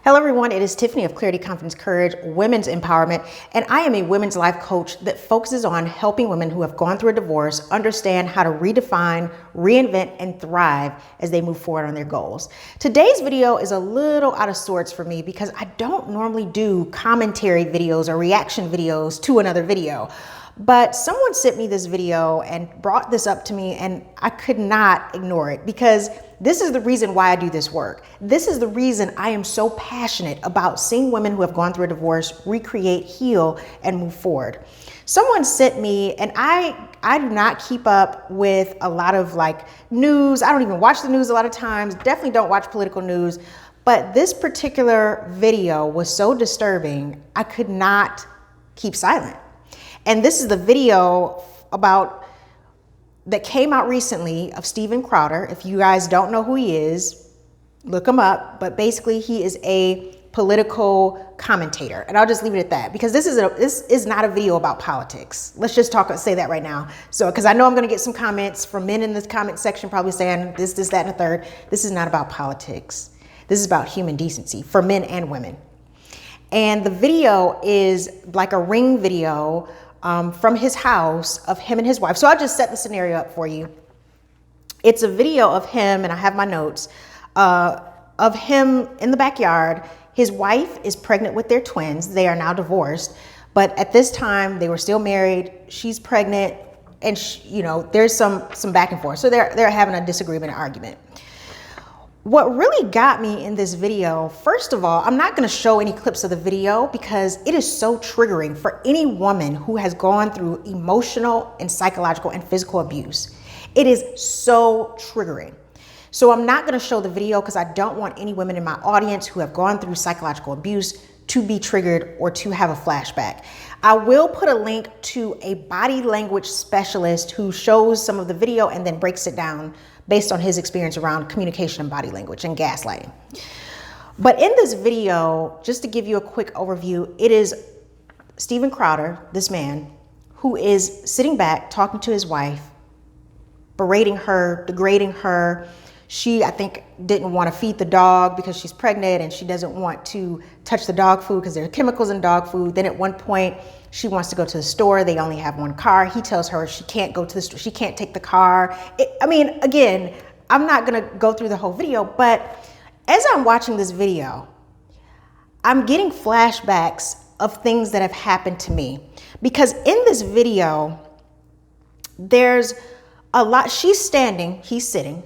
Hello everyone, it is Tiffany of Clarity, Confidence, Courage, Women's Empowerment, and I am a women's life coach that focuses on helping women who have gone through a divorce understand how to redefine, reinvent, and thrive as they move forward on their goals. Today's video is a little out of sorts for me because I don't normally do commentary videos or reaction videos to another video. But someone sent me this video and brought this up to me, and I could not ignore it because this is the reason why I do this work. This is the reason I am so passionate about seeing women who have gone through a divorce recreate, heal, and move forward. Someone sent me, and I do not keep up with a lot of news. I don't even watch the news a lot of times. Definitely don't watch political news. But this particular video was so disturbing, I could not keep silent. And this is the video that came out recently of Steven Crowder. If you guys don't know who he is, look him up. But basically, he is a political commentator, and I'll just leave it at that because this is not a video about politics. Let's just say that right now. So, because I know I'm going to get some comments from men in this comment section, probably saying this, that, and the third. This is not about politics. This is about human decency for men and women. And the video is like a ring video from his house of him and his wife. So I'll just set the scenario up for you. It's a video of him, and I have my notes, of him in the backyard. His wife is pregnant with their twins. They are now divorced, but at this time they were still married. She's pregnant, and there's some back and forth. So they're having a disagreement, an argument. What really got me in this video, first of all, I'm not going to show any clips of the video because it is so triggering for any woman who has gone through emotional and psychological and physical abuse. It is so triggering. So I'm not going to show the video because I don't want any women in my audience who have gone through psychological abuse to be triggered or to have a flashback. I will put a link to a body language specialist who shows some of the video and then breaks it down based on his experience around communication and body language and gaslighting. But in this video, just to give you a quick overview, it is Steven Crowder, this man, who is sitting back talking to his wife, berating her, degrading her. She, I think, didn't want to feed the dog because she's pregnant and she doesn't want to touch the dog food because there are chemicals in dog food. Then at one point, she wants to go to the store. They only have one car. He tells her she can't go to the store. She can't take the car. Again, I'm not going to go through the whole video, but as I'm watching this video, I'm getting flashbacks of things that have happened to me. Because in this video, there's a lot. She's standing, he's sitting.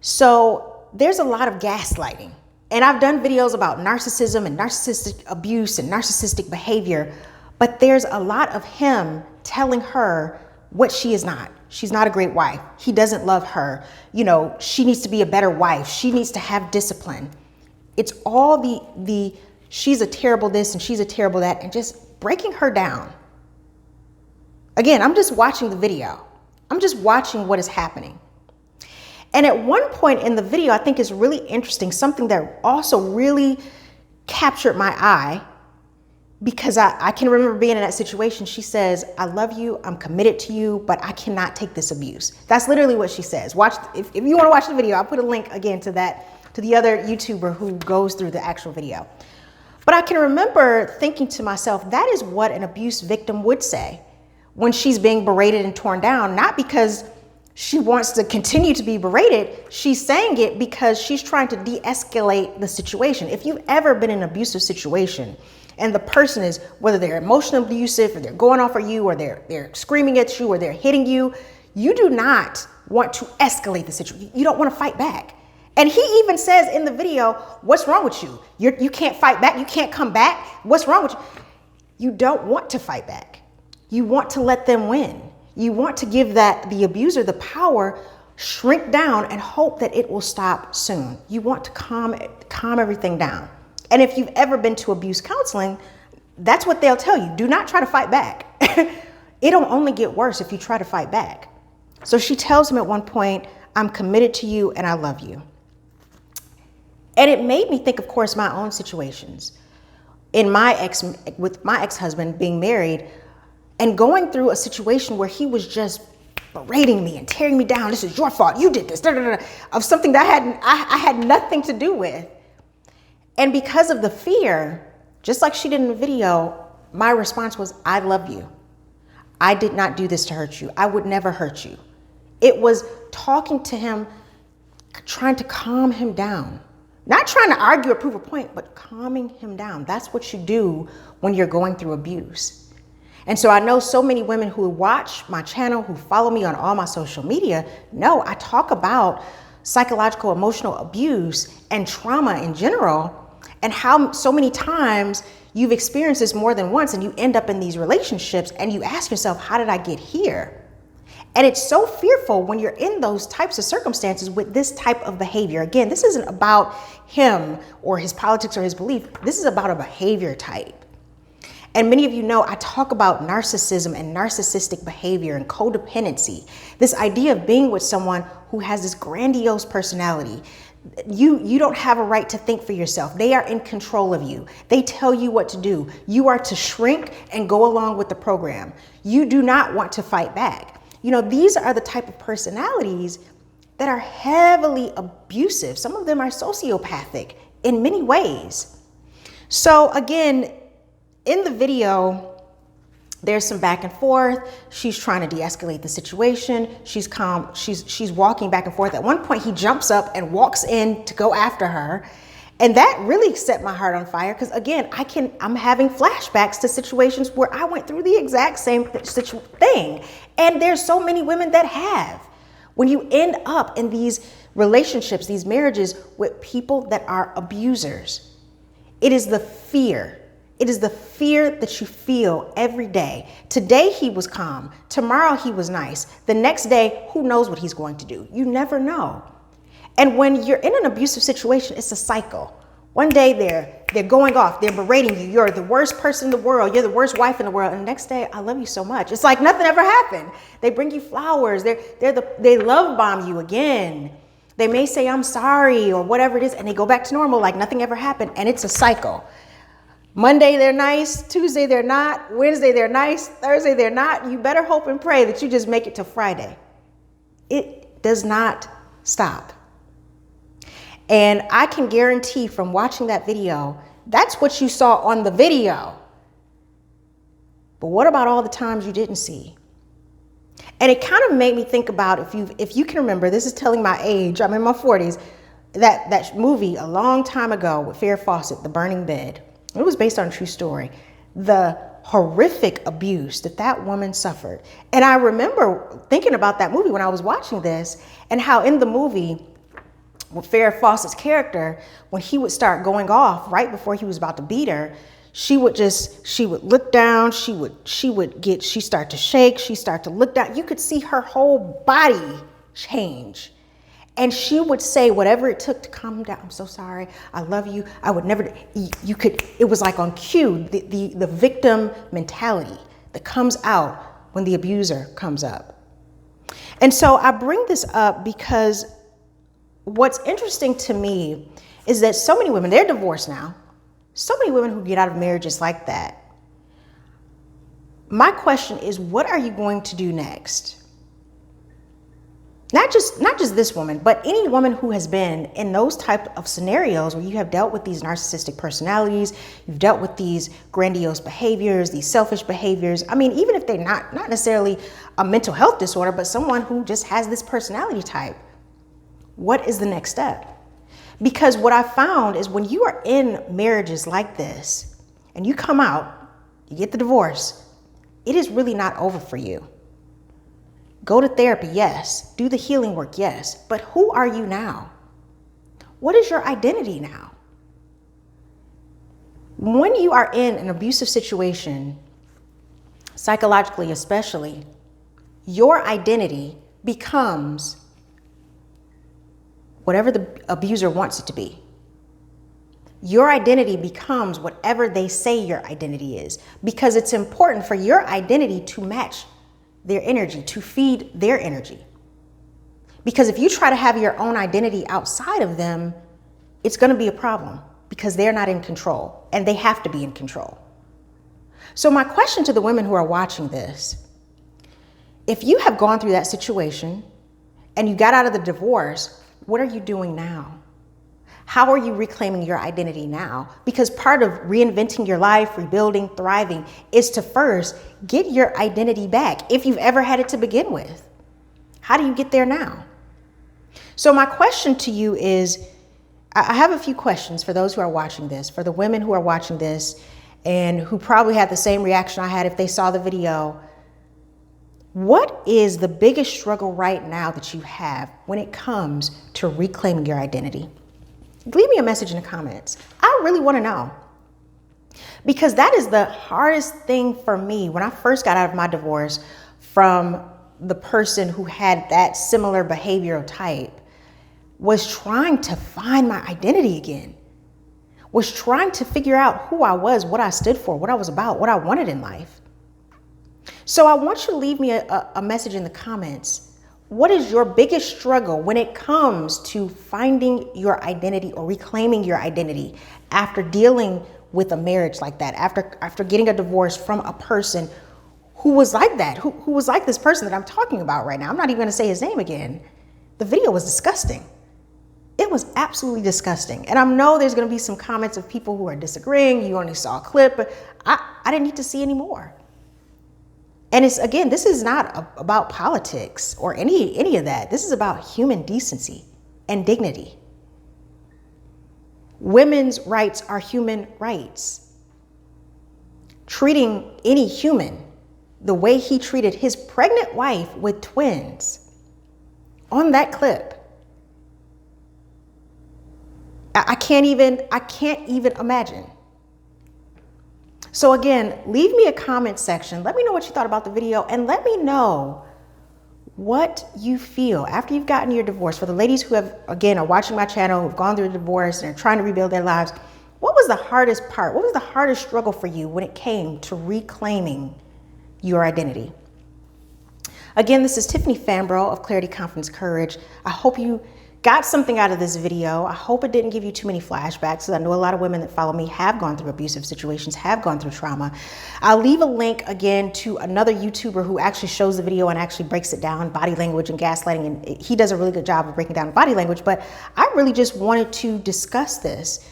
So there's a lot of gaslighting. And I've done videos about narcissism and narcissistic abuse and narcissistic behavior, but there's a lot of him telling her what she is not. She's not a great wife. He doesn't love her. She needs to be a better wife. She needs to have discipline. It's all the she's a terrible this and she's a terrible that, and just breaking her down. Again, I'm just watching the video. I'm just watching what is happening. And at one point in the video, I think is really interesting, something that also really captured my eye, because I can remember being in that situation. She says, "I love you, I'm committed to you, but I cannot take this abuse." That's literally what she says. Watch, if you want to watch the video, I'll put a link again to the other YouTuber who goes through the actual video. But I can remember thinking to myself, that is what an abuse victim would say when she's being berated and torn down, not because she wants to continue to be berated. She's saying it because she's trying to de-escalate the situation. If you've ever been in an abusive situation and the person is, whether they're emotionally abusive or they're going off at you or they're screaming at you or they're hitting you, you do not want to escalate the situation. You don't want to fight back. And he even says in the video, "What's wrong with you? You can't fight back. You can't come back. What's wrong with you?" You don't want to fight back. You want to let them win. You want to give the abuser the power, shrink down, and hope that it will stop soon. You want to calm everything down. And if you've ever been to abuse counseling, that's what they'll tell you. Do not try to fight back. It'll only get worse if you try to fight back. So she tells him at one point, "I'm committed to you and I love you." And it made me think, of course, my own situations. With my ex-husband being married, and going through a situation where he was just berating me and tearing me down. "This is your fault. You did this," of something that I had nothing to do with. And because of the fear, just like she did in the video, my response was, I love you. I did not do this to hurt you. I would never hurt you. It was talking to him, trying to calm him down. Not trying to argue or prove a point, but calming him down. That's what you do when you're going through abuse. And so I know so many women who watch my channel, who follow me on all my social media, know I talk about psychological, emotional abuse and trauma in general, and how so many times you've experienced this more than once and you end up in these relationships and you ask yourself, how did I get here? And it's so fearful when you're in those types of circumstances with this type of behavior. Again, this isn't about him or his politics or his belief. This is about a behavior type. And many of you know I talk about narcissism and narcissistic behavior and codependency. This idea of being with someone who has this grandiose personality. You don't have a right to think for yourself. They are in control of you. They tell you what to do. You are to shrink and go along with the program. You do not want to fight back. You know, these are the type of personalities that are heavily abusive. Some of them are sociopathic in many ways. So again, in the video, there's some back and forth. She's trying to de-escalate the situation. She's calm. She's walking back and forth. At one point, he jumps up and walks in to go after her. And that really set my heart on fire because, again, I'm having flashbacks to situations where I went through the exact same thing. And there's so many women that have. When you end up in these relationships, these marriages with people that are abusers, it is the fear. It is the fear that you feel every day. Today he was calm. Tomorrow he was nice. The next day, who knows what he's going to do? You never know. And when you're in an abusive situation, it's a cycle. One day they're going off, they're berating you. You're the worst person in the world. You're the worst wife in the world. And the next day, I love you so much. It's like nothing ever happened. They bring you flowers. They love bomb you again. They may say, I'm sorry, or whatever it is, and they go back to normal like nothing ever happened. And it's a cycle. Monday, they're nice. Tuesday, they're not. Wednesday, they're nice. Thursday, they're not. You better hope and pray that you just make it to Friday. It does not stop. And I can guarantee from watching that video, that's what you saw on the video. But what about all the times you didn't see? And it kind of made me think about, if you can remember, this is telling my age, I'm in my 40s, that movie a long time ago with Farrah Fawcett, The Burning Bed. It was based on a true story. The horrific abuse that woman suffered. And I remember thinking about that movie when I was watching this, and how in the movie, with Farrah Fawcett's character, when he would start going off right before he was about to beat her, she would look down, she start to shake, she start to look down. You could see her whole body change. And she would say whatever it took to calm him down. I'm so sorry. I love you. I would never, it was like on cue, the victim mentality that comes out when the abuser comes up. And so I bring this up because what's interesting to me is that so many women, they're divorced now. So many women who get out of marriages like that. My question is, what are you going to do next? Not just this woman, but any woman who has been in those type of scenarios where you have dealt with these narcissistic personalities, you've dealt with these grandiose behaviors, these selfish behaviors. I mean, even if they're not necessarily a mental health disorder, but someone who just has this personality type. What is the next step? Because what I found is when you are in marriages like this and you come out, you get the divorce, it is really not over for you. Go to therapy, yes. Do the healing work, yes. But who are you now? What is your identity now? When you are in an abusive situation, psychologically especially, your identity becomes whatever the abuser wants it to be. Your identity becomes whatever they say your identity is, because it's important for your identity to match their energy, to feed their energy. Because if you try to have your own identity outside of them, it's going to be a problem because they're not in control and they have to be in control. So my question to the women who are watching this, if you have gone through that situation and you got out of the divorce, what are you doing now? How are you reclaiming your identity now? Because part of reinventing your life, rebuilding, thriving is to first get your identity back if you've ever had it to begin with. How do you get there now? So my question to you is, I have a few questions for those who are watching this, for the women who are watching this and who probably had the same reaction I had if they saw the video. What is the biggest struggle right now that you have when it comes to reclaiming your identity? Leave me a message in the comments. I really want to know, because that is the hardest thing for me when I first got out of my divorce from the person who had that similar behavioral type, was trying to find my identity again, was trying to figure out who I was, what I stood for, what I was about, what I wanted in life. So I want you to leave me a message in the comments. What is your biggest struggle when it comes to finding your identity or reclaiming your identity after dealing with a marriage like that, after getting a divorce from a person who was like that, who was like this person that I'm talking about right now? I'm not even going to say his name again. The video was disgusting. It was absolutely disgusting. And I know there's going to be some comments of people who are disagreeing. You only saw a clip, but I didn't need to see any more. And it's, again, this is not about politics or any of that. This is about human decency and dignity. Women's rights are human rights. Treating any human the way he treated his pregnant wife with twins on that clip, I can't even imagine. So again, leave me a comment section. Let me know what you thought about the video, and let me know what you feel after you've gotten your divorce. For the ladies who have, again, are watching my channel, who've gone through a divorce and are trying to rebuild their lives, what was the hardest part? What was the hardest struggle for you when it came to reclaiming your identity? Again, this is Tiffany Fambro of Clarity, Confidence, Courage. I hope you got something out of this video. I hope it didn't give you too many flashbacks, because I know a lot of women that follow me have gone through abusive situations, have gone through trauma. I'll leave a link again to another YouTuber who actually shows the video and actually breaks it down, body language and gaslighting, and he does a really good job of breaking down body language. But I really just wanted to discuss this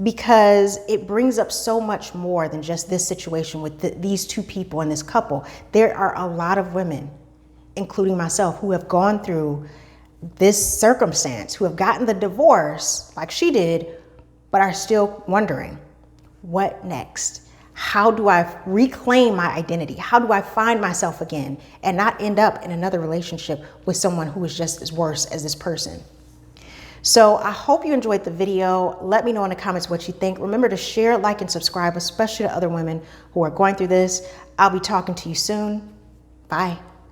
because it brings up so much more than just this situation with these two people and this couple. There are a lot of women, including myself, who have gone through this circumstance, who have gotten the divorce like she did, but are still wondering, what next? How do I reclaim my identity? How do I find myself again and not end up in another relationship with someone who is just as worse as this person? So I hope you enjoyed the video. Let me know in the comments what you think. Remember to share, like, and subscribe, especially to other women who are going through this. I'll be talking to you soon. Bye.